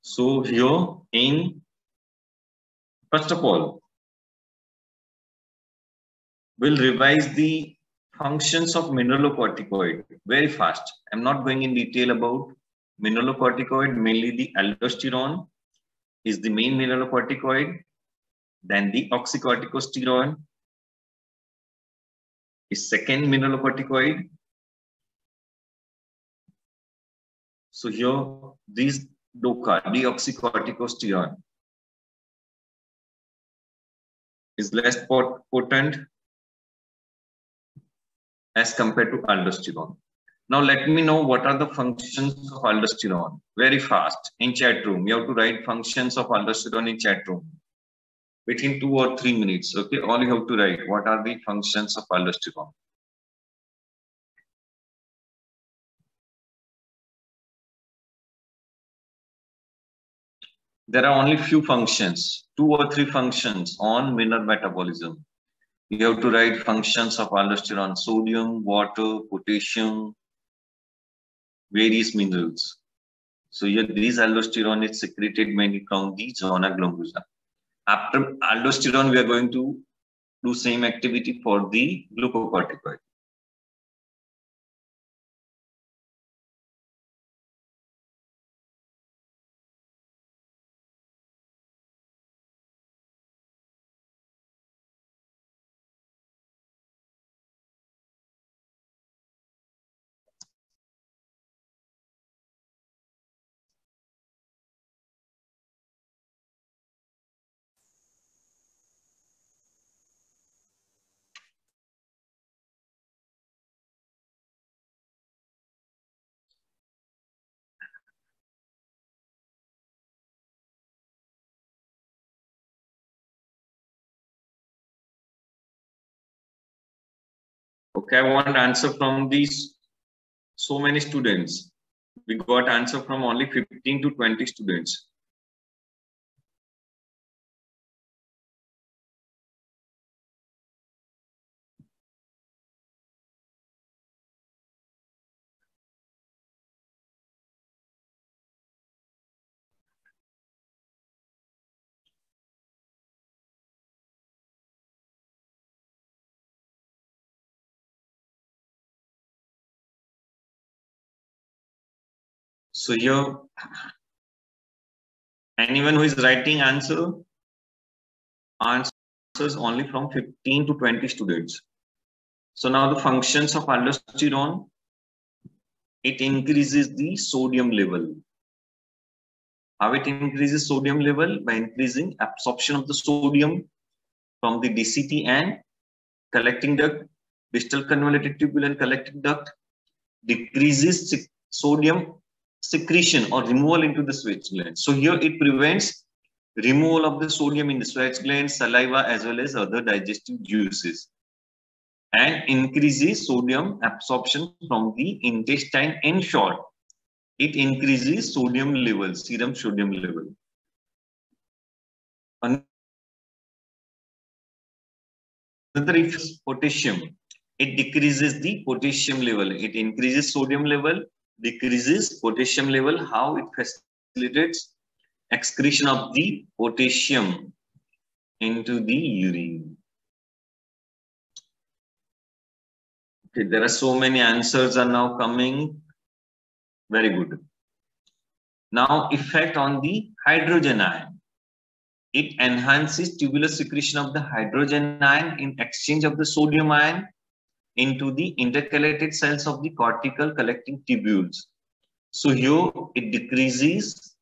So here first of all, we'll revise the functions of mineralocorticoid very fast. I'm not going in detail about mineralocorticoid, mainly the aldosterone is the main mineralocorticoid, then the oxycorticosterone is second mineralocorticoid. So here these DOCA, deoxycorticosterone, is less potent as compared to aldosterone. Now let me know what are the functions of aldosterone. Very fast in chat room. You have to write functions of aldosterone in chat room within 2 or 3 minutes. Okay, all you have to write what are the functions of aldosterone. There are only few functions, 2 or 3 functions on mineral metabolism. You have to write functions of aldosterone: sodium, water, potassium, various minerals. So here this aldosterone is secreted mainly from the zona glandulosa. After aldosterone, we are going to do same activity for the glucocorticoid. Okay, I want answer from these so many students. We got answer from only 15 to 20 students. So here, anyone who is writing answers only from 15 to 20 students. So now the functions of aldosterone, it increases the sodium level. How it increases sodium level? By increasing absorption of the sodium from the DCT and collecting duct, distal convoluted tubule and collecting duct, decreases sodium secretion or removal into the Schweppes gland. So here it prevents removal of the sodium in the Schweppes gland, saliva, as well as other digestive juices, and increases sodium absorption from the intestine. In short, it increases sodium level, serum sodium level. Another is potassium. It decreases the potassium level. It increases sodium level, decreases potassium level. How it facilitates excretion of the potassium into the urine. Okay, there are so many answers are now coming. Very good. Now, effect on the hydrogen ion. It enhances tubular secretion of the hydrogen ion in exchange of the sodium ion into the intercalated cells of the cortical collecting tubules. So here it decreases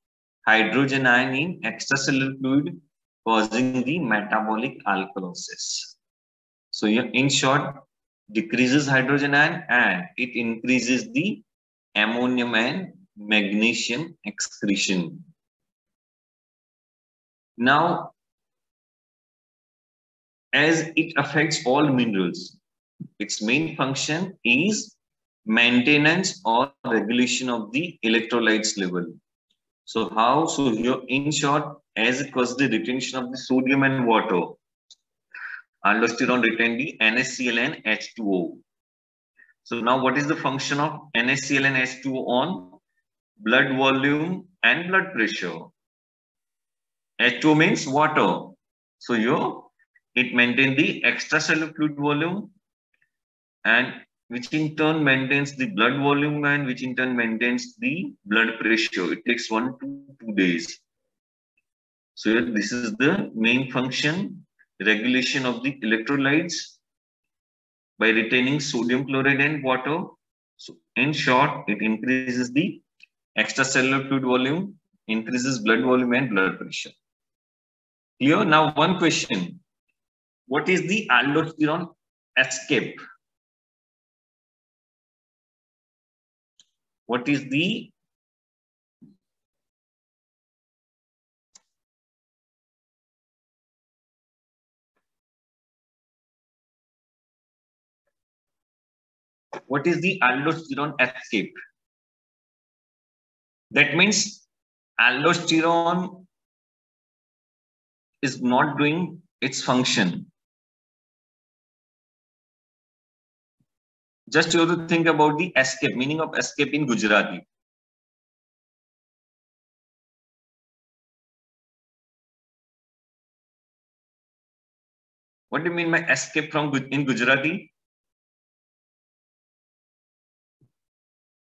hydrogen ion in extracellular fluid, causing the metabolic alkalosis. So here, in short, decreases hydrogen ion and it increases the ammonium and magnesium excretion. Now, as it affects all minerals, its main function is maintenance or regulation of the electrolytes level. So how? So here, in short, as it causes the retention of the sodium and water, aldosterone retain the NaCl and H2O. So now what is the function of NaCl and H2O on blood volume and blood pressure. H2O means water. So here it maintains the extracellular fluid volume, and which in turn maintains the blood volume, and which in turn maintains the blood pressure. It takes 1 to 2 days. So here this is the main function, regulation of the electrolytes by retaining sodium chloride and water. So in short, it increases the extracellular fluid volume, increases blood volume and blood pressure. Here now one question. What is the aldosterone escape? What is the aldosterone escape? That means aldosterone is not doing its function. Just you have to think about the escape, meaning of escape in Gujarati. What do you mean by escape from in Gujarati?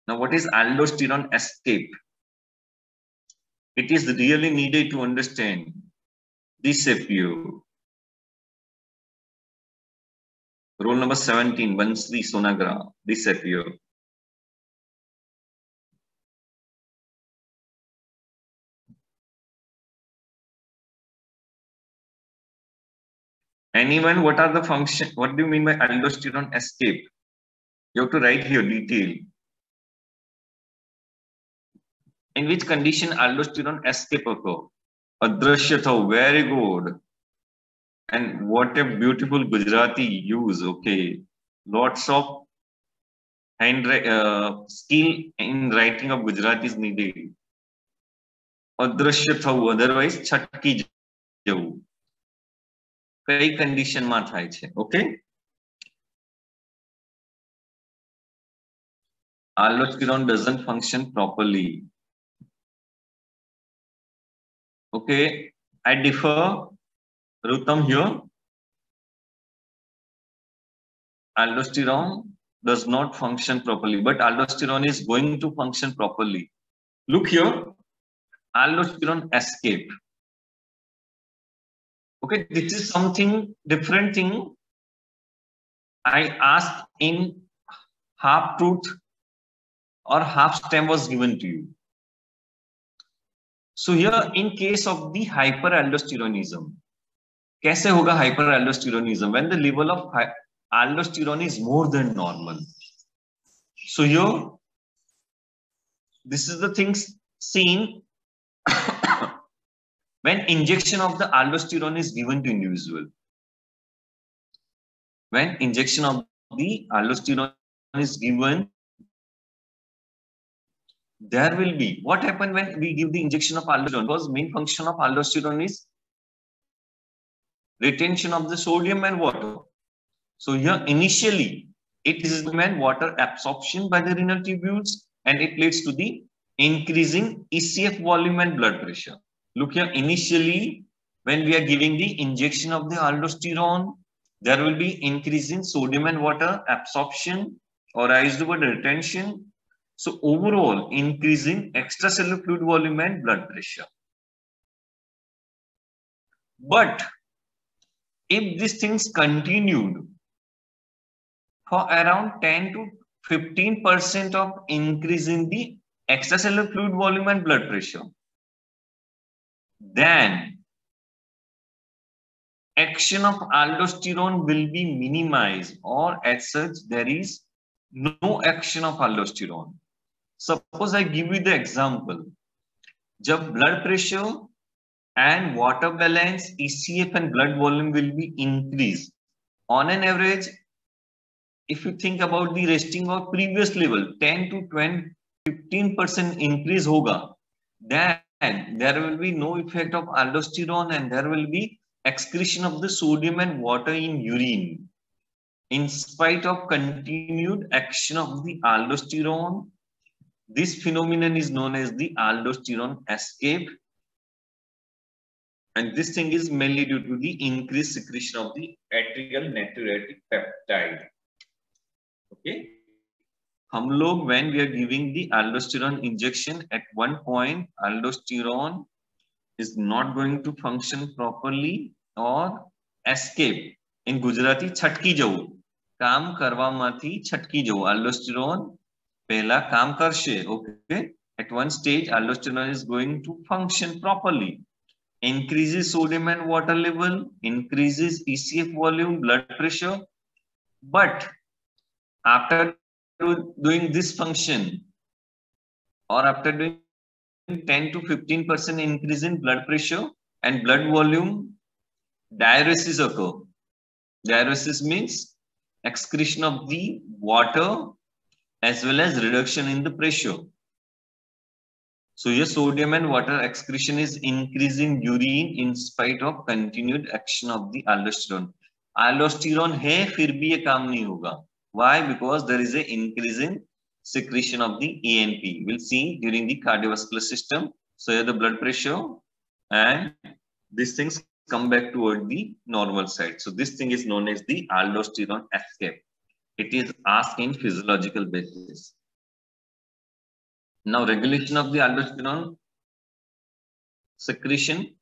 Now, what is aldosterone escape? It is really needed to understand this appeal. Roll number 17, Vansri Sonagra, disappear. Anyone, what are the function? What do you mean by aldosterone escape? You have to write here detail. In which condition aldosterone escape occur? Adrashya thau, very good. And what a beautiful Gujarati use. Okay, lots of skill in writing of Gujarati is needed. Adrashya thau, otherwise chhatki jawun. Kei condition માં થાય છે? Okay. Aldosterone doesn't function properly. Okay, I differ. Rutam here. Aldosterone does not function properly, but aldosterone is going to function properly. Look here, aldosterone escape. Okay, this is something different thing. I asked in half truth or half stem was given to you. So here, in case of the hyperaldosteronism, कैसे होगा hyperaldosteronism? When the level of aldosterone is more than normal. So here, this is the things seen when injection of the aldosterone is given to individual. When injection of the aldosterone is given, there will be, what happens when we give the injection of aldosterone? Because main function of aldosterone is retention of the sodium and water. So here initially it is when water absorption by the renal tubules, and it leads to the increasing ECF volume and blood pressure. Look here, initially when we are giving the injection of the aldosterone, there will be increase in sodium and water absorption, or I use the word retention. So overall increasing extracellular fluid volume and blood pressure. But if these things continued for around 10 to 15% of increase in the extracellular fluid volume and blood pressure, then action of aldosterone will be minimized, or as such there is no action of aldosterone. Suppose I give you the example. जब blood pressure and water balance, ECF and blood volume will be increased. On an average, if you think about the resting of previous level, 10 to 15% increase hoga, then there will be no effect of aldosterone, and there will be excretion of the sodium and water in urine, in spite of continued action of the aldosterone. This phenomenon is known as the aldosterone escape, and this thing is mainly due to the increased secretion of the atrial natriuretic peptide. Okay, हम लोग when we are giving the aldosterone injection, at one point aldosterone is not going to function properly or escape. In Gujarati છટકી જવું, કામ કરવામાંથી છટકી જવું. aldosterone પહેલા કામ કરશે. Okay, at one stage aldosterone is going to function properly, increases sodium and water level, increases ECF volume, blood pressure, but after doing this function or after doing 10 to 15% increase in blood pressure and blood volume, diuresis occur. Diuresis means excretion of the water as well as reduction in the pressure. So your sodium and water excretion is increasing urine in spite of continued action of the aldosterone. Aldosterone है फिर भी ये काम नहीं होगा. Why? Because there is an increase in secretion of the ANP. We'll see during the cardiovascular system. So here the blood pressure and these things come back toward the normal side. So this thing is known as the aldosterone escape. It is asked in physiological basis. Now regulation of the aldosterone secretion,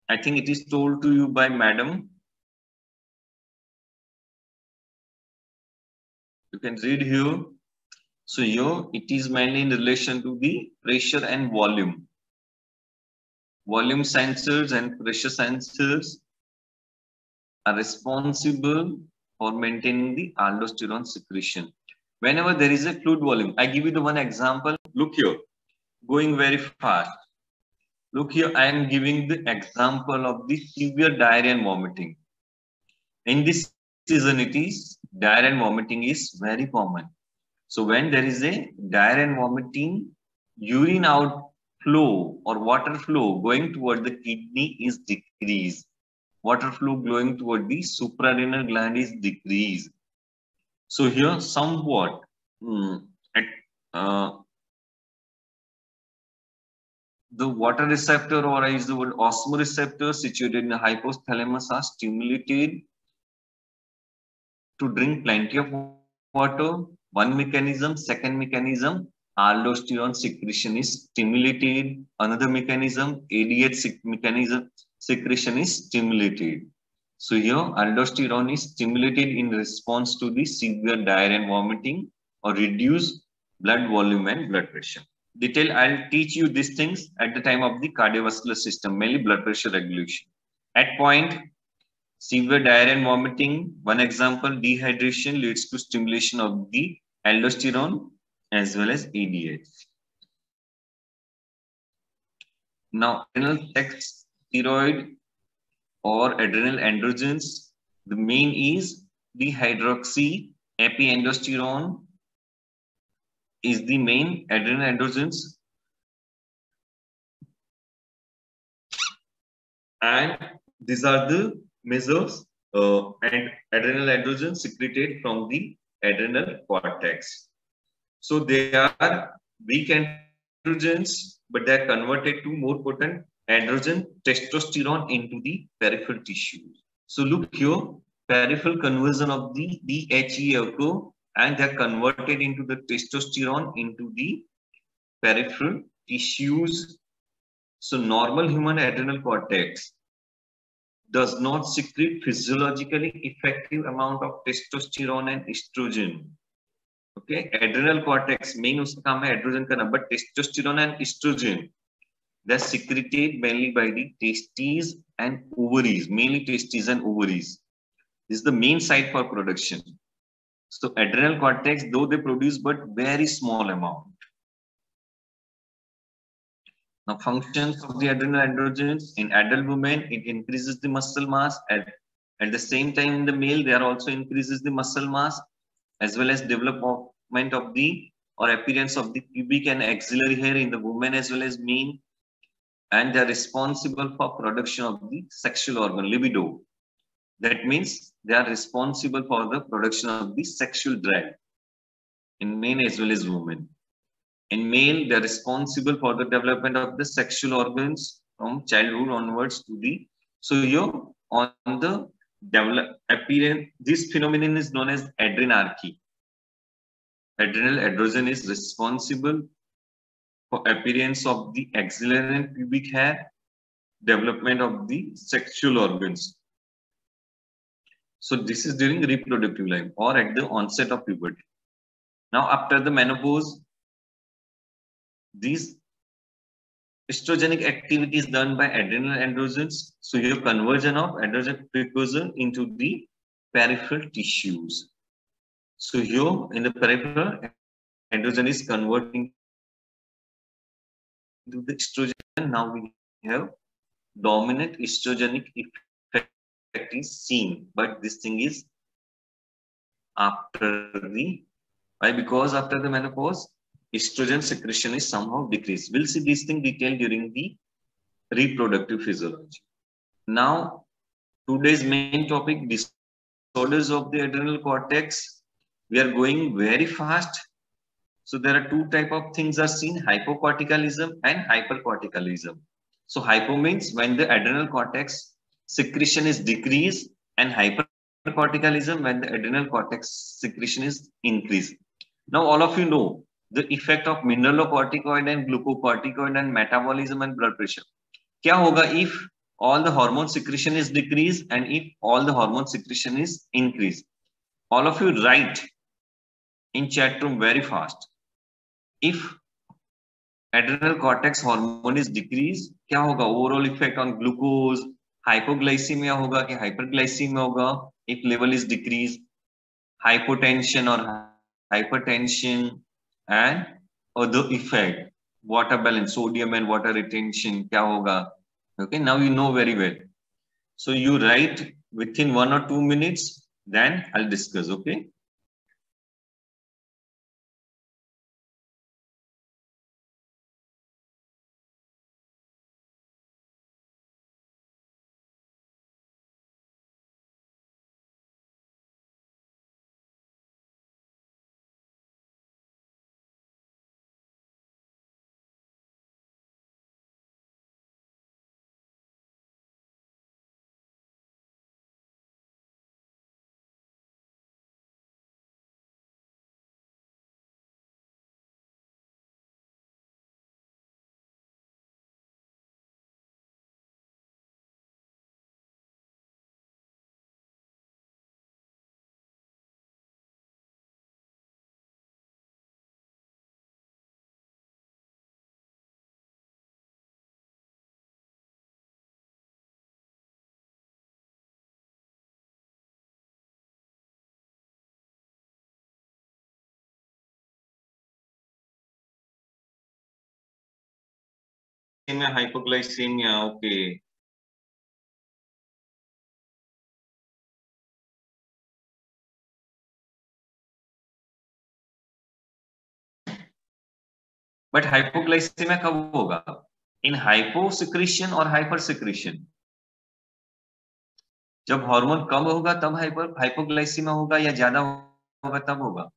I think it is told to you by madam. You can read here. So here it is mainly in relation to the pressure and volume. Volume sensors and pressure sensors are responsible for maintaining the aldosterone secretion. Whenever there is a fluid volume, I give you the one example. Look here, going very fast. Look here, I am giving the example of the severe diarrhea and vomiting. In this season, it is diarrhea and vomiting is very common. So when there is a diarrhea and vomiting, urine outflow or water flow going toward the kidney is decreased. Water flow going toward the suprarenal gland is decreased. So here somewhat the water receptor, or I use the word osmoreceptor, situated in the hypothalamus are stimulated to drink plenty of water. One mechanism. Second mechanism, aldosterone secretion is stimulated. Another mechanism, ADH mechanism secretion is stimulated. So here aldosterone is stimulated in response to the severe diarrhea and vomiting or reduced blood volume and blood pressure. Detail, I'll teach you these things at the time of the cardiovascular system, mainly blood pressure regulation. At point severe diarrhea and vomiting, one example, dehydration leads to stimulation of the aldosterone as well as ADH. Now, adrenal sex steroid or adrenal androgens, the main is dehydroxy epiandrosterone is the main adrenal androgens, and these are the measures and adrenal androgens secreted from the adrenal cortex. So they are weak androgens, but they are converted to more potent androgen testosterone into the peripheral tissues. So look here, peripheral conversion of the DHE occur, and they are converted into the testosterone into the peripheral tissues. So normal human adrenal cortex does not secrete physiologically effective amount of testosterone and estrogen. Okay, adrenal cortex main uska kaam hai androgen karna, but testosterone and estrogen, they're secreted mainly by the testes and ovaries, mainly testes and ovaries. This is the main site for production. So adrenal cortex, though they produce but very small amount. Now functions of the adrenal androgens in adult women, it increases the muscle mass. At the same time in the male, they are also increases the muscle mass as well as development of the or appearance of the pubic and axillary hair in the woman as well as men, and they are responsible for production of the sexual organ libido. That means they are responsible for the production of the sexual drive in men as well as women. In male, they're responsible for the development of the sexual organs from childhood onwards to the. So here on the develop appearance, this phenomenon is known as adrenarchy. Adrenal androgen is responsible for appearance of the axillary and pubic hair, development of the sexual organs. So this is during reproductive life or at the onset of puberty. Now after the menopause, these estrogenic activity is done by adrenal androgens. So your conversion of androgen precursor into the peripheral tissues. So here in the peripheral, androgen is converting to the estrogen. Now we have dominant estrogenic effect is seen, but this thing is after the why? Because after the menopause, estrogen secretion is somehow decreased. We'll see this thing detailed during the reproductive physiology. Now, today's main topic, disorders of the adrenal cortex. We are going very fast. So there are two type of things are seen, hypocorticalism and hypercorticalism. So hypo means when the adrenal cortex secretion is decreased, and hypercorticalism when the adrenal cortex secretion is increased. Now all of you know the effect of mineralocorticoid and glucocorticoid and metabolism and blood pressure. क्या होगा if all the hormone secretion is decreased and if all the hormone secretion is increased? All of you write in chat room very fast. If adrenal cortex hormone is decreased, क्या होगा? Overall effect on glucose, hypoglycemia होगा कि hyperglycemia होगा if level is decreased, hypotension or hypertension, and other effect, water balance, sodium and water retention, क्या होगा? Okay, now you know very well. So you write within 1 or 2 minutes, then I'll discuss, okay? Hypoglycemia, okay. But hypoglycemia कब होगा? In hyposecretion or hypersecretion? जब hormone कम होगा तब hypoglycaemia होगा या ज्यादा होगा तब होगा?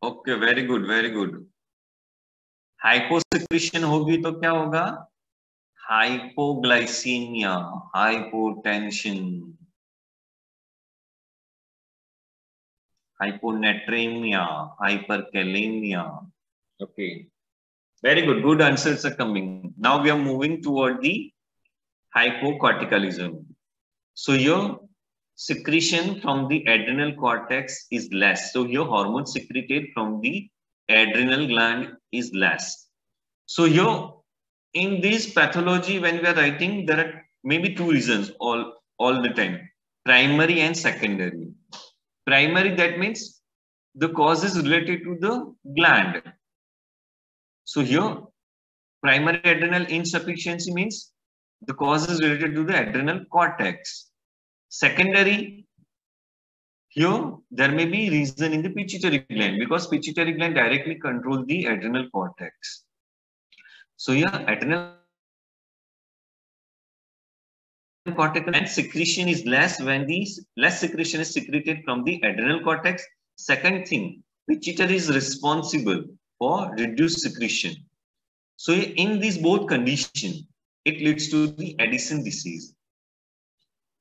Okay, very good, very good. Hyposecretion होगी तो क्या होगा? Hypoglycaemia, hypotension, hyponatremia, hyperkalemia. Okay, very good. Good answers are coming. Now we are moving toward the hypocorticalism. So your secretion from the adrenal cortex is less. So your hormone secreted from the adrenal gland is less. So your in this pathology, when we are writing, there are maybe two reasons all the time: primary and secondary. Primary, that means the cause is related to the gland. So here, primary adrenal insufficiency means the cause is related to the adrenal cortex. Secondary, Here, there may be reason in the pituitary gland because pituitary gland directly controls the adrenal cortex. So here, adrenal cortex and secretion is less when the less secretion is secreted from the adrenal cortex. Second thing, pituitary is responsible for reduced secretion. So in these both conditions, it leads to the Addison disease.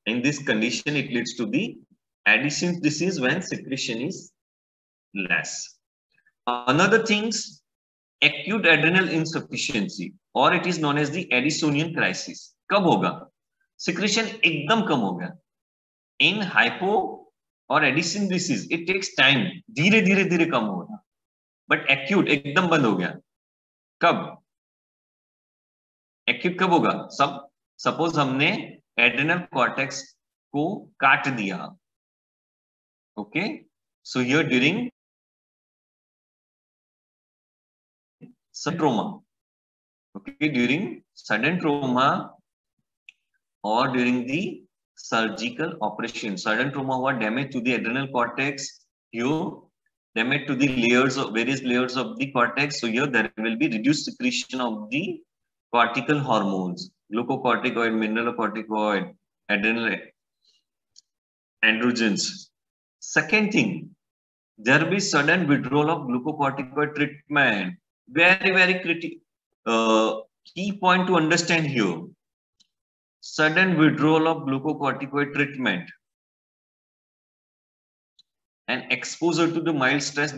In this condition, it leads to the Addison disease when secretion is less. Another things, acute adrenal insufficiency, or it is known as the Addisonian crisis. कब होगा? Secretion एकदम कम हो गया. In hypo or Addison disease, it takes time. धीरे धीरे धीरे कम होगा. But acute एकदम बंद हो गया. कब? Acute कब होगा? Suppose हमने adrenal cortex को काट दिया. Okay, so here during sudden trauma, okay, during sudden trauma or during the surgical operation, sudden trauma or damage to the adrenal cortex, you damage to the layers of various layers of the cortex. So here there will be reduced secretion of the cortical hormones, glucocorticoid, mineralocorticoid, adrenal androgens. Second thing, there will be sudden withdrawal of glucocorticoid treatment. Very critical. Key point to understand here. Sudden withdrawal of glucocorticoid treatment and exposure to the mild stress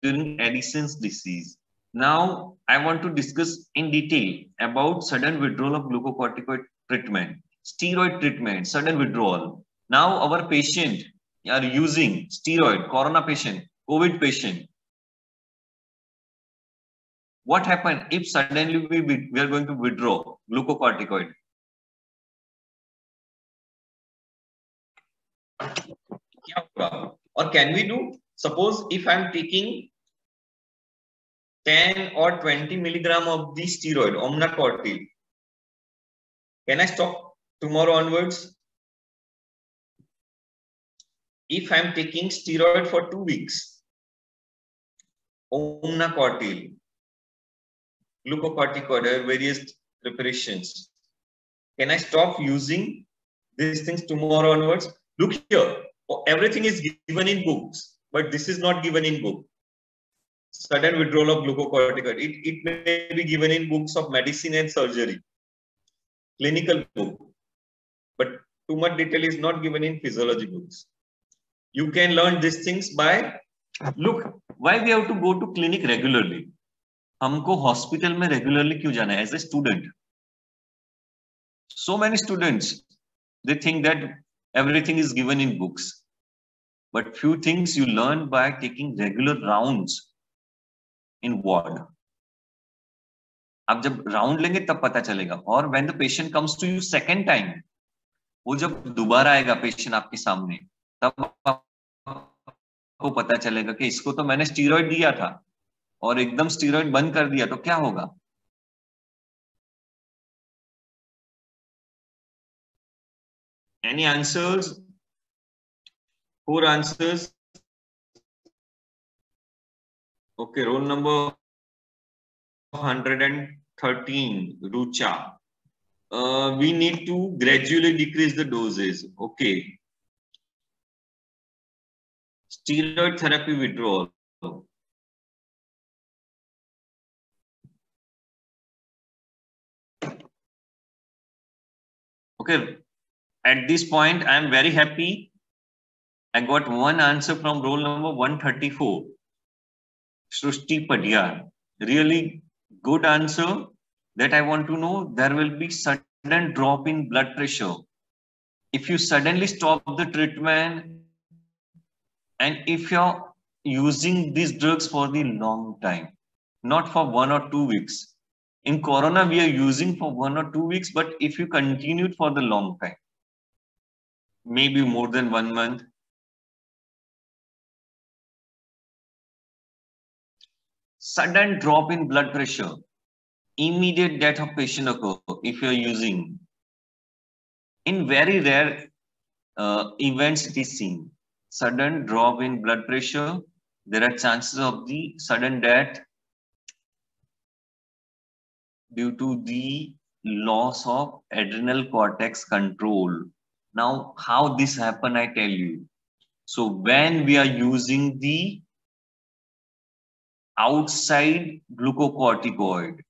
during Addison's disease. Now, I want to discuss in detail about sudden withdrawal of glucocorticoid treatment, steroid treatment, sudden withdrawal. Now, our patient are using steroid, corona patient, COVID patient. What happens if suddenly we are going to withdraw glucocorticoid? Or can we do? Suppose if I am taking 10 or 20 milligram of the steroid, Omnacortil, can I stop tomorrow onwards? If I am taking steroid for 2 weeks, Omnacortil, glucocorticoid, various preparations, can I stop using these things tomorrow onwards? Look here, everything is given in books, but this is not given in book. Sudden withdrawal of glucocorticoid. It may be given in books of medicine and surgery, clinical book, but too much detail is not given in physiology books. You can learn these things by, look, why we have to go to clinic regularly? हमको hospital में regularly क्यों जाना है as a student? So many students, they think that everything is given in books, but few things you learn by taking regular rounds in ward. आप जब round लेंगे तब पता चलेगा. और when the patient comes to you second time, वो जब दोबारा आएगा पेशेंट आपके सामने, तब आपको पता चलेगा कि इसको तो मैंने स्टीरॉइड दिया था और एकदम स्टीरॉइड बंद कर दिया तो क्या होगा. Any answers? 4 answers. Okay, roll number 113, Rucha. We need to gradually decrease the doses. Okay. Steroid therapy withdrawal. Okay. At this point, I am very happy. I got one answer from roll number 134. Srushti Padiyar. Really good answer. That I want to know, there will be sudden drop in blood pressure. If you suddenly stop the treatment and if you're using these drugs for the long time, not for 1 or 2 weeks. In Corona, we are using for 1 or 2 weeks, but if you continue it for the long time, maybe more than 1 month, sudden drop in blood pressure, immediate death of patient occur if you are using. In very rare events it is seen. Sudden drop in blood pressure. There are chances of the sudden death due to the loss of adrenal cortex control. Now, how this happen, I tell you. So when we are using the outside glucocorticoid,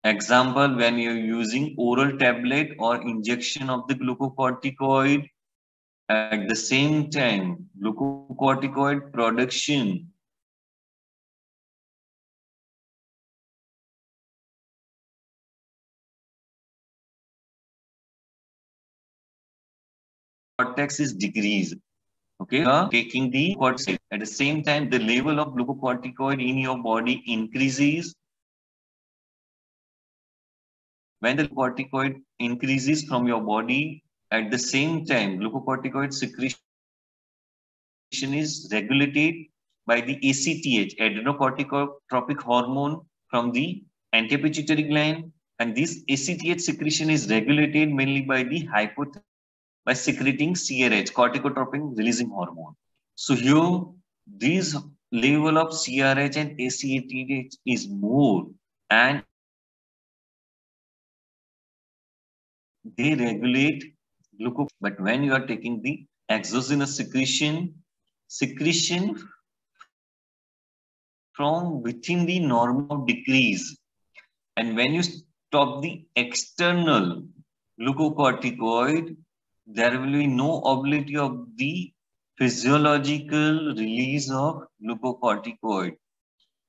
example, when you're using oral tablet or injection of the glucocorticoid, at the same time, glucocorticoid production cortex is decreased. Okay, taking the corticoid. At the same time, the level of glucocorticoid in your body increases. When the corticoid increases from your body, at the same time, glucocorticoid secretion is regulated by the ACTH, adrenocorticotropic hormone from the antipituitary gland, and this ACTH secretion is regulated mainly by the hypothalamus by secreting CRH, corticotropin releasing hormone. So here, this level of CRH and ACTH is more, and they regulate glucose. But when you are taking the exogenous secretion from within the normal decrease. And when you stop the external glucocorticoid, there will be no ability of the physiological release of glucocorticoid.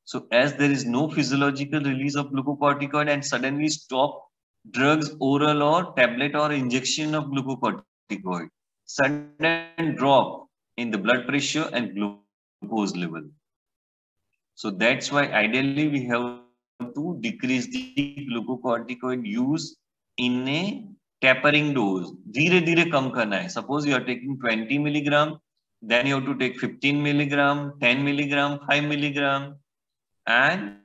So as there is no physiological release of glucocorticoid and suddenly stop drugs, oral or tablet or injection of glucocorticoid, sudden drop in the blood pressure and glucose level. So that's why ideally we have to decrease the glucocorticoid use in a tapering dose. धीरे धीरे कम करना है. Suppose you are taking 20 milligram, then you have to take 15 milligram, 10 milligram, 5 milligram, and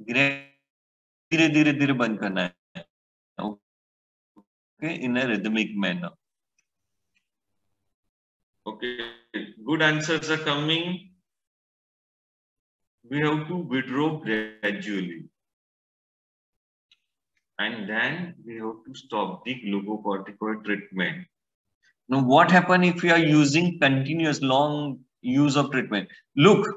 धीरे धीरे धीरे बंद करना है. Okay, in a rhythmic manner. Okay, good answers are coming. We have to withdraw gradually. And then we have to stop the glucocorticoid treatment. Now, what happens if we are using continuous long use of treatment? Look,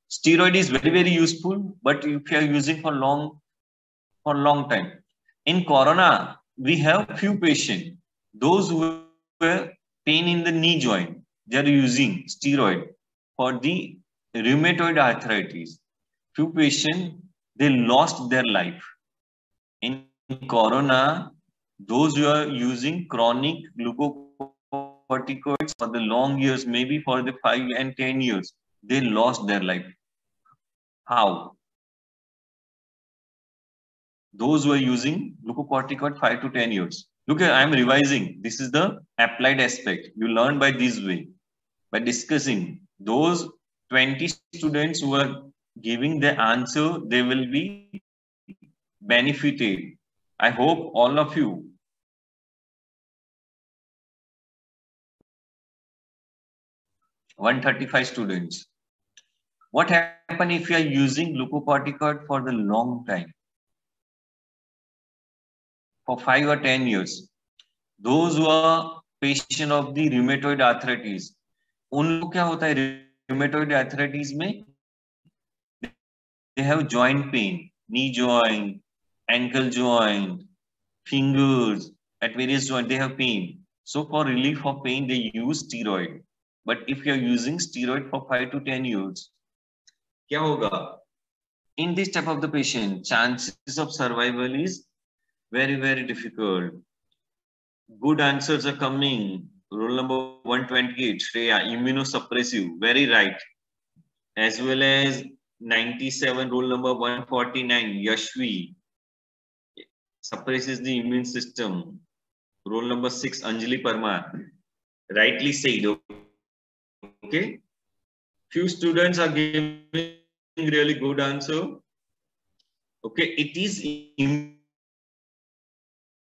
steroid is very, very useful, but if you are using for long time. In Corona, we have few patients, those who were pain in the knee joint, they are using steroid for the rheumatoid arthritis. Few patients, they lost their life. In Corona, those who are using chronic glucocorticoids for the long years, maybe for the 5 and 10 years, they lost their life. How? Those who are using glucocorticoid 5 to 10 years. Look, I am revising. This is the applied aspect. You learn by this way. By discussing, those 20 students who are giving the answer, they will be benefited. I hope all of you. (135 students). What happens if you are using glucocorticoid for the long time? For 5 or 10 years. Those who are patient of the rheumatoid arthritis, उनको क्या होता है rheumatoid arthritis में? They have joint pain, knee joint, ankle joint, fingers, at various joints, they have pain. So for relief of pain, they use steroid. But if you are using steroid for 5 to 10 years, क्या होगा? In this type of the patient, chances of survival is very, very difficult. Good answers are coming. Roll number 128, Shreya, immunosuppressive, very right. As well as 97, roll number 149, Yashvi, suppresses the immune system. Roll number 6, Anjali Parmar, rightly said. Okay. Few students are giving really good answer. Okay, it is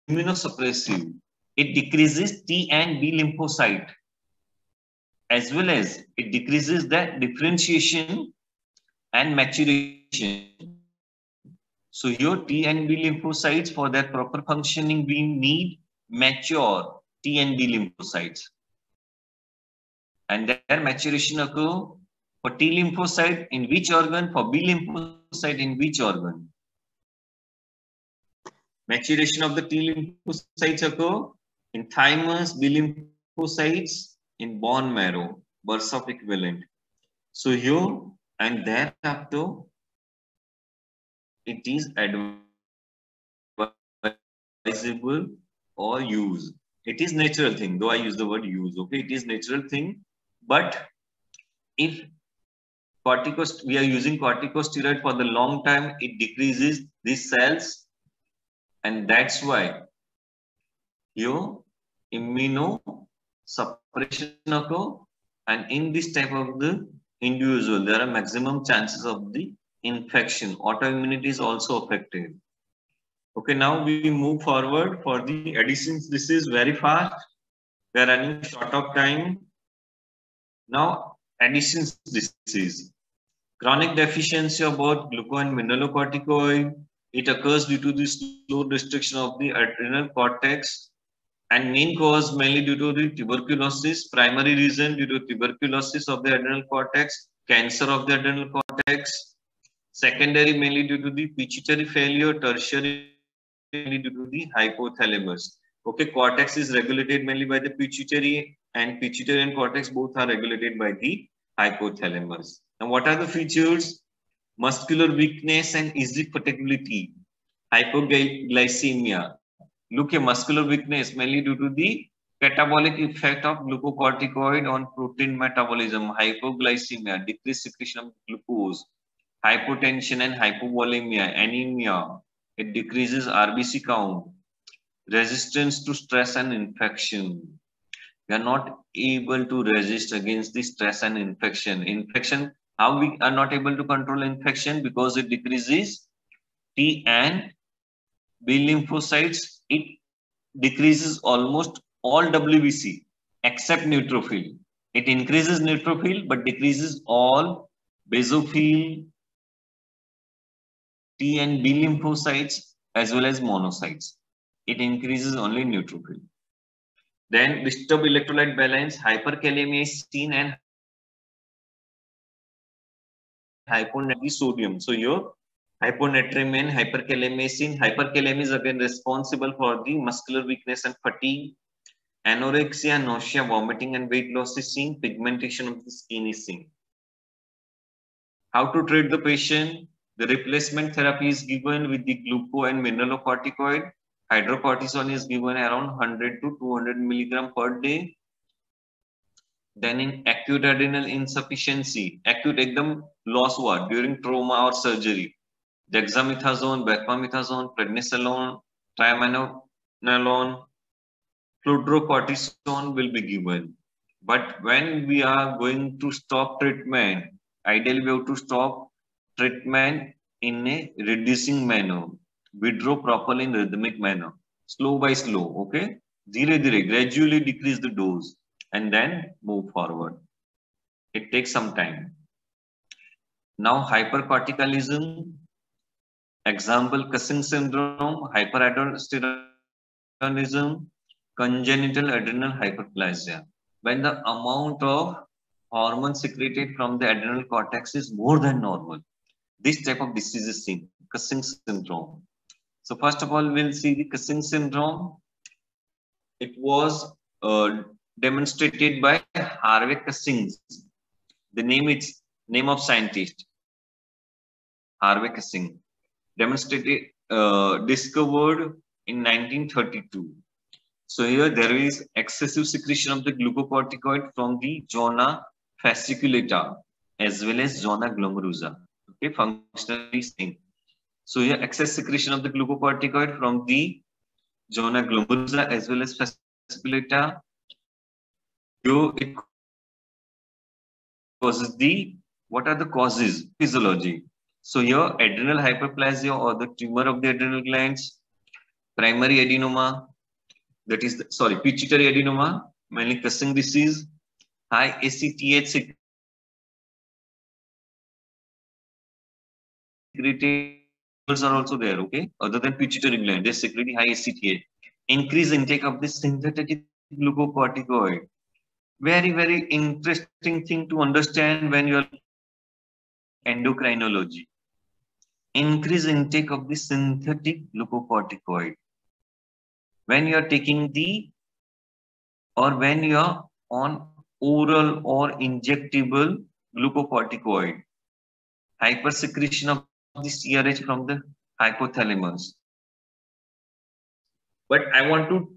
immunosuppressive. It decreases T and B lymphocyte, as well as it decreases the differentiation and maturation. So your T and B lymphocytes, for their proper functioning, we need mature T and B lymphocytes. And their maturation occur for T lymphocyte in which organ, for B lymphocyte in which organ. Maturation of the T lymphocytes occur in thymus, B lymphocytes in bone marrow, Bursov equivalent. So here and thereafter, it is advisable or use. It is natural thing, though I use the word use. Okay, it is natural thing, but if we are using corticosteroid for the long time, it decreases these cells, and that's why your immunosuppression occur, and in this type of the individual, there are maximum chances of the infection. Autoimmunity is also affected. Okay, now we move forward for the additions. This is very fast. We are running short of time. Now, Addison's disease. Chronic deficiency of both glucose and mineralocorticoid. It occurs due to the slow restriction of the adrenal cortex, and main cause mainly due to the tuberculosis. Primary reason due to tuberculosis of the adrenal cortex, cancer of the adrenal cortex. Secondary mainly due to the pituitary failure. Tertiary mainly due to the hypothalamus. Okay, cortex is regulated mainly by the pituitary, and pituitary and cortex both are regulated by the hypothalamus. Now, what are the features? Muscular weakness and easy fatiguability, hypoglycemia. Look at muscular weakness mainly due to the catabolic effect of glucocorticoid on protein metabolism, hypoglycemia, decreased secretion of glucose, hypotension and hypovolemia, anemia. It decreases RBC count, resistance to stress and infection. We are not able to resist against the stress and infection. Infection, how we are not able to control infection? Because it decreases T and B lymphocytes. It decreases almost all WBC except neutrophil. It increases neutrophil but decreases all basophil, T and B lymphocytes as well as monocytes. It increases only neutrophil. Then disturbed electrolyte balance, hyperkalemia is seen, and hyponatremia sodium. So your hyponatremia and hyperkalemia is seen. Hyperkalemia is again responsible for the muscular weakness and fatigue. Anorexia, nausea, vomiting, and weight loss is seen. Pigmentation of the skin is seen. How to treat the patient? The replacement therapy is given with the gluco and mineralocorticoid. Hydrocortisone is given around 100 to 200 milligram per day. Then in acute adrenal insufficiency, acute ekdam loss हुआ during trauma or surgery, dexamethasone, beclomethasone, prednisolone, triamcinolone, fludrocortisone will be given. But when we are going to stop treatment, ideally we have to stop treatment in a reducing manner. Withdraw properly in rhythmic manner, slow by slow. Okay, धीरे धीरे, gradually decrease the dose and then move forward. It takes some time. Now hypercorticalism, example Cushing syndrome, hyperaldosteronism, congenital adrenal hyperplasia. When the amount of hormone secreted from the adrenal cortex is more than normal, this type of disease is seen, Cushing syndrome. So first of all, we'll see the Cushing syndrome. It was demonstrated by Harvey Cushing. The name of scientist, Harvey Cushing, discovered in 1932. So here there is excessive secretion of the glucocorticoid from the zona fasciculata as well as zona glomerulosa. Okay, functionally same. So here excess secretion of the glucocorticoid from the zona glomerulosa as well as fasciculata. It causes what are the causes? Physiology. So here adrenal hyperplasia or the tumor of the adrenal glands, primary adenoma, that is, pituitary adenoma, mainly Cushing disease, high ACTH secreted are also there, okay? Other than pituitary gland, they secrete high ACTH. Increase intake of the synthetic glucocorticoid. Very, very interesting thing to understand when you are endocrinology. Increase intake of the synthetic glucocorticoid. When you are taking when you are on oral or injectable glucocorticoid, hypersecretion of the CRH from the hypothalamus. But I want to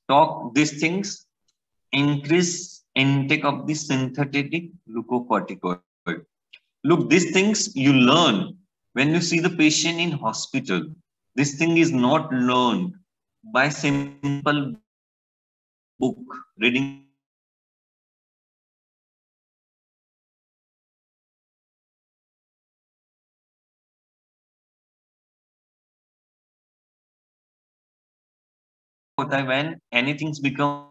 talk these things, increase intake of the synthetic glucocorticoid. Look, these things you learn when you see the patient in hospital. This thing is not learned by simple book, reading when anything's become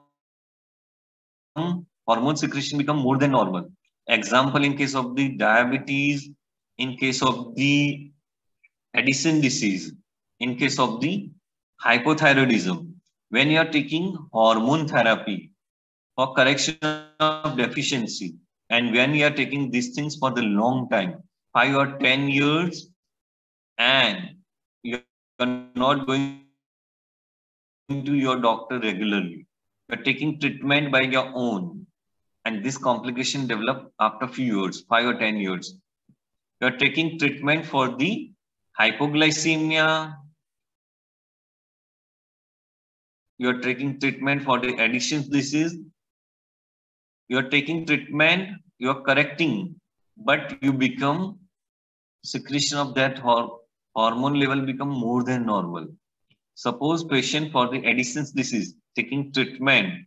hormone secretion become more than normal. Example, in case of the diabetes, in case of the Addison disease, in case of the hypothyroidism, when you are taking hormone therapy for correction of deficiency, and when you are taking these things for the long time, 5 or 10 years, and you are not going to your doctor regularly, you are taking treatment by your own, and this complication develop after few years, 5 or 10 years. You are taking treatment for the hypoglycemia, you are taking treatment for the Addison's disease, you are taking treatment, you are correcting, but you become secretion of that hormone level become more than normal. Suppose patient for the Addison's disease taking treatment,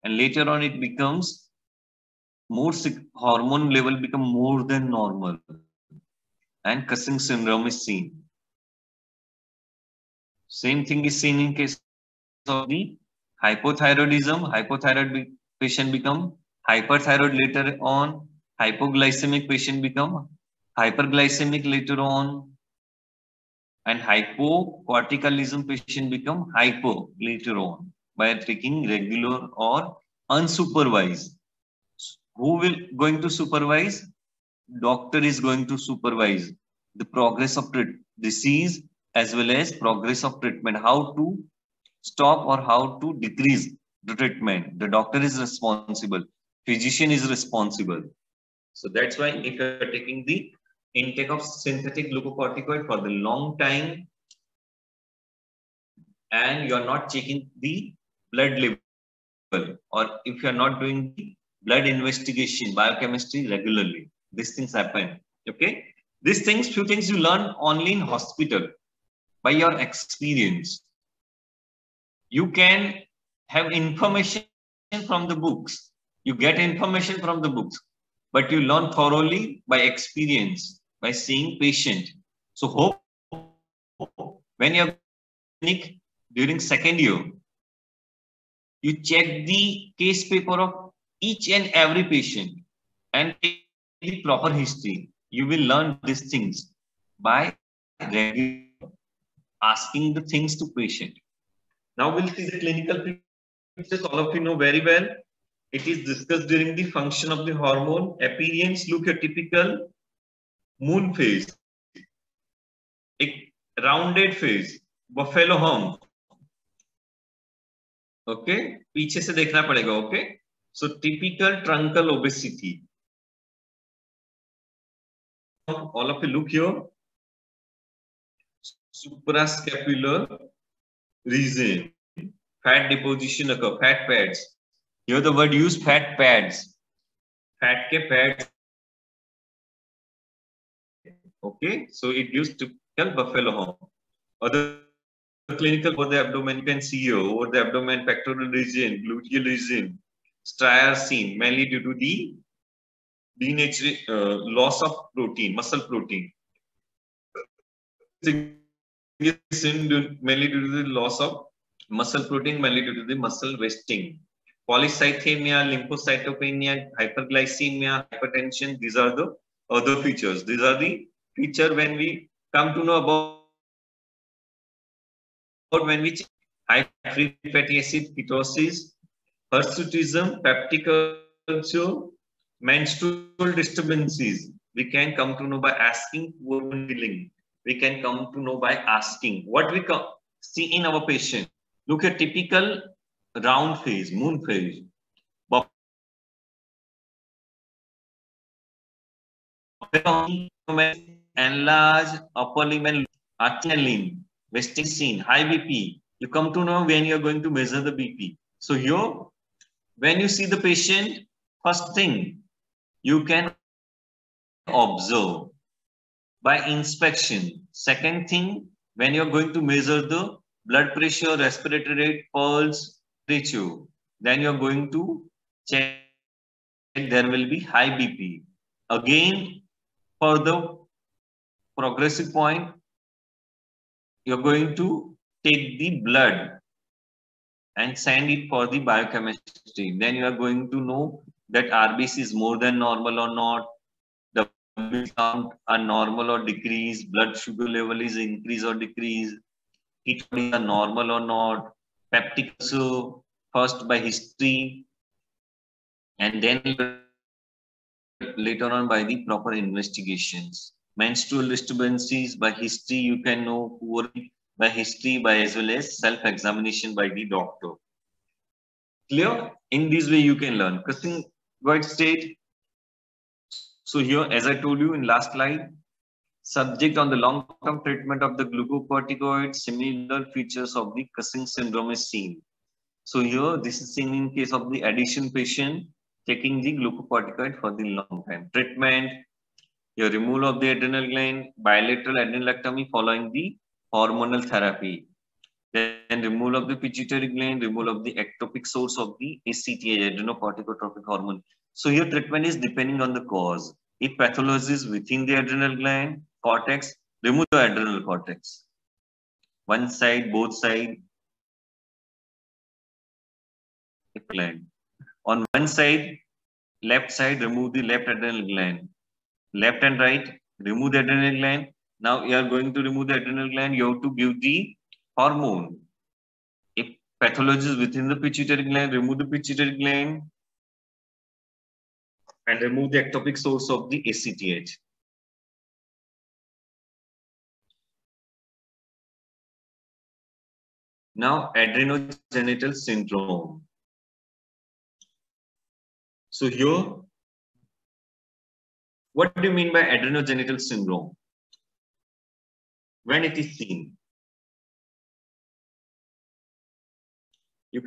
and later on it becomes more hormone level become more than normal, and Cushing syndrome is seen. Same thing is seen in case of the hypothyroidism. Hypothyroid patient become hyperthyroid later on. Hypoglycemic patient become hyperglycemic later on. And hypocorticalism patient become hypo later on by taking regular or unsupervised. Who will going to supervise? Doctor is going to supervise the progress of disease as well as progress of treatment. How to stop or how to decrease the treatment. The doctor is responsible. Physician is responsible. So that's why if you are taking the intake of synthetic glucocorticoid for the long time and you are not checking the blood level, or if you are not doing the blood investigation, biochemistry regularly, these things happen. Okay. These things, few things you learn only in hospital by your experience. You can have information from the books. You get information from the books, but you learn thoroughly by experience, by seeing patient. So hope when you're clinic during second year, you check the case paper of each and every patient and take the proper history. You will learn these things by asking the things to patient. Now we'll see the clinical pictures. All of you know very well. It is discussed during the function of the hormone. Appearance, look at typical moon face, a rounded face, buffalo hump. Okay, पीछे से देखना पड़ेगा. Okay, so typical truncal obesity. All of you look here. Suprascapular region, fat deposition occur, fat pads. Here the word used, fat pads. Fat ke pads. Okay, so it gives typical buffalo hump. Other clinical over the abdomen, you can see here, over the abdomen, pectoral region, gluteal region, striae seen, mainly due to the loss of protein, muscle protein. is seen mainly due to the loss of muscle protein, mainly due to the muscle wasting. Polycythemia, lymphocytopenia, hyperglycemia, hypertension, these are the other features. These are the feature when we come to know about when we high free fatty acid, ketosis, hirsutism, peptic ulcer, menstrual disturbances. We can come to know by asking woman healing. We can come to know by asking what we see in our patient. Look at typical round phase, moon phase. Enlarged upper limb and arching limb, wasting seen, high BP. You come to know when you are going to measure the BP. So here, when you see the patient, first thing you can observe by inspection. Second thing, when you're going to measure the blood pressure, respiratory rate, pulse, temperature, then you're going to check there will be high BP. Again, for the progressive point, you're going to take the blood and send it for the biochemistry. Then you are going to know that RBC is more than normal or not, the count are normal or decrease, blood sugar level is increase or decrease, ketones are normal or not, peptic ulcer first by history, and then later on by the proper investigations. Menstrual disturbances by history, you can know poorly by history by as well as self-examination by the doctor. Clear? In this way you can learn. Cushing void state. So here, as I told you in last slide, subject on the long-term treatment of the glucocorticoid, similar features of the Cushing syndrome is seen. So here, this is seen in case of the addition patient taking the glucocorticoid for the long time. Treatment, your removal of the adrenal gland, bilateral adrenalectomy following the hormonal therapy. Then removal of the pituitary gland, removal of the ectopic source of the ACTH, adrenocorticotropic hormone. So here treatment is depending on the cause. If pathology is within the adrenal gland, cortex, remove the adrenal cortex. One side, both sides, gland. On one side, left side, remove the left adrenal gland. Left and right, remove the adrenal gland. Now you are going to remove the adrenal gland, you have to give the hormone. If pathology is within the pituitary gland, remove the pituitary gland and remove the ectopic source of the ACTH. Now, adrenogenital syndrome. So here, what do you mean by adrenogenital syndrome? When it is seen, you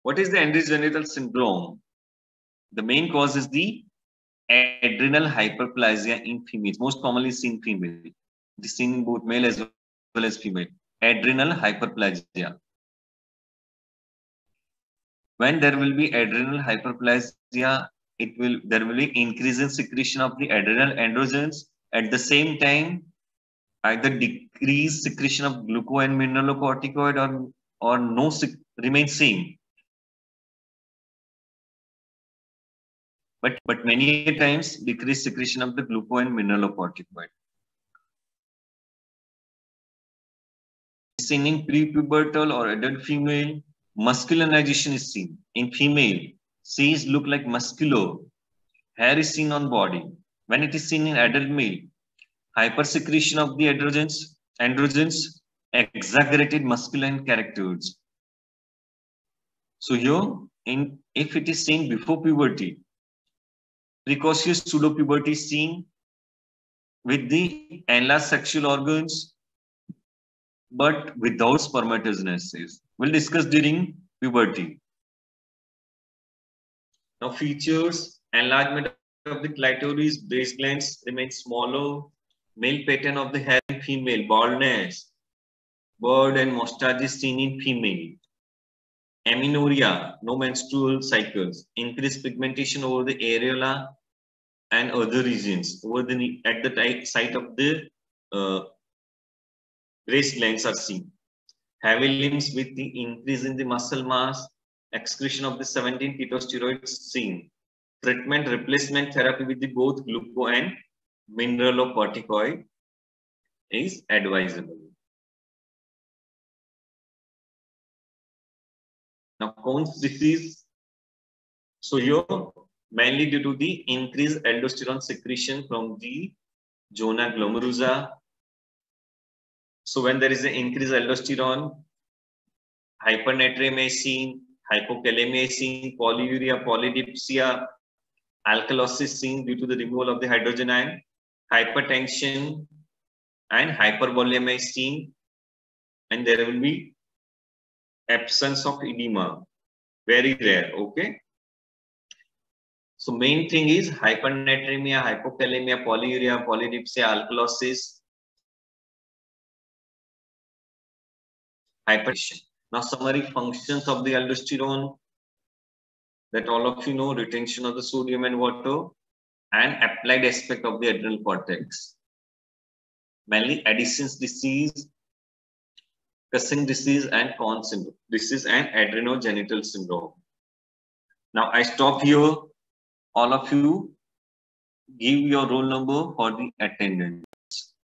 what is the adrenogenital syndrome? The main cause is the adrenal hyperplasia in females, most commonly seen female. It is seen in both male as well as female. Adrenal hyperplasia. When there will be adrenal hyperplasia, there will be increase in secretion of the adrenal androgens. At the same time, either decrease secretion of gluco and mineralocorticoid or no remain same. But many times decrease secretion of the gluco and mineralocorticoid. Seen in prepubertal or adult female, masculinization is seen. In female, C's look like muscular. Hair is seen on body. When it is seen in adult male, hypersecretion of the androgens, exaggerated masculine characters. So here, if it is seen before puberty, precocious pseudopuberty is seen with the enlarged sexual organs, but without spermatogenesis. We'll discuss during puberty. Now, features: enlargement of the clitoris, base glands remain smaller, male pattern of the hair in female, baldness, beard and mustache is seen in female. Amenorrhea, no menstrual cycles, increased pigmentation over the areola and other regions over the at the site of the breast glands are seen. Heavy limbs with the increase in the muscle mass, excretion of the 17 phytosteroids seen. Treatment replacement therapy with the both gluco and mineralocorticoid is advisable. Now, Crohn's disease. So here, mainly due to the increased aldosterone secretion from the zona glomerulosa. So when there is an increased aldosterone, hypernatremia is seen, hypokalemia is seen, polyuria, polydipsia, alkalosis seen due to the removal of the hydrogen ion, hypertension and hypervolemia is seen, and there will be absence of edema, very rare. Okay. So main thing is hypernatremia, hypokalemia, polyuria, polydipsia, alkalosis, hypertension. Now summary functions of the aldosterone that all of you know: retention of the sodium and water and applied aspect of the adrenal cortex. Mainly Addison's disease, Cushing disease and Conn syndrome. Disease and adrenogenital syndrome. Now I stop here. All of you give your roll number for the attendance.